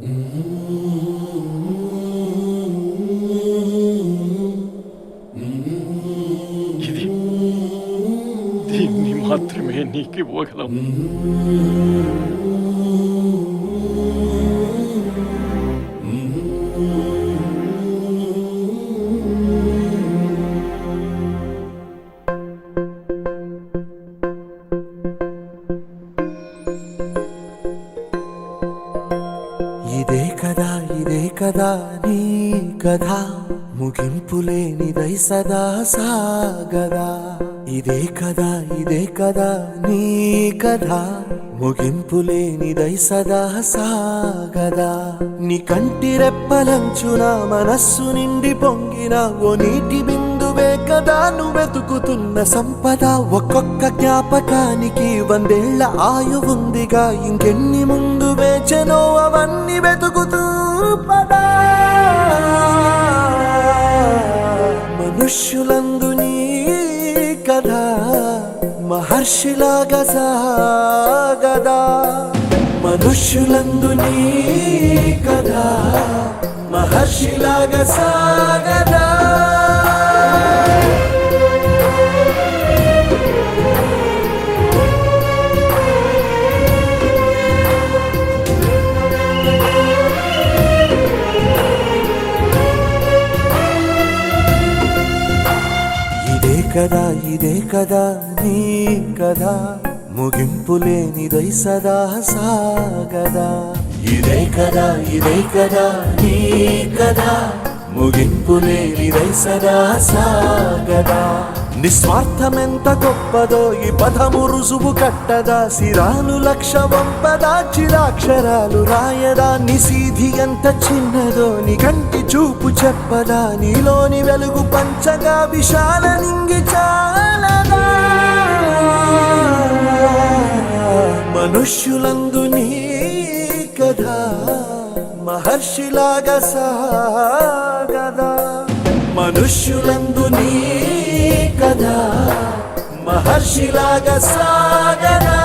ఇది దీన్ని మాత్రమే నీకు ఇవ్వగలం. ఇదే కదా నీ కథ, ముగింపులేనిదై సదా సాగదా. ఇదే కదా నీ కథ, ముగింపులేనిదై సదా సాగదా. నీ కంటి రెప్పలంచున మనస్సు నిండి పొంగిన ఓ నీటి బిందువే కదా నువ్వెతుకుతున్న సంపద. ఒక్కొక్క జ్ఞాపకానికి 100 ఏళ్ల ఆయువుందిగా, ఇంకెన్ని ముందు వేచెనో అవన్నీ వెతుకుతూ పదా. మనుష్యులందు నీ కథ మహర్షిలాగా సాగదా. మనుష్యులందు నీ కథ మహర్షిలాగా సాగదా. ఇదే కదా నీ కథ, ముగింపులేనిదై సదా సాగదా. ఇదే కదా నీ కథ, ముగింపులేనిదై సదా సాగదా. నిస్వార్థమెంత గొప్పదో ఈ పదము రుజువు కట్టదా. సిరాలు 1,00,000 వంపదా, చిరాక్షరాలు రాయదా. నిశీధి ఎంత చిన్నదో నీ కంటి చూపు చెప్పదా. నీలోని వెలుగు పంచగా విశాల నింగి చాలదా. మనుష్యులందు నీ కథ మహర్షిలాగా సాగదా. మనుష్యులందు నీ కథ మహర్షిలాగా సాగదా.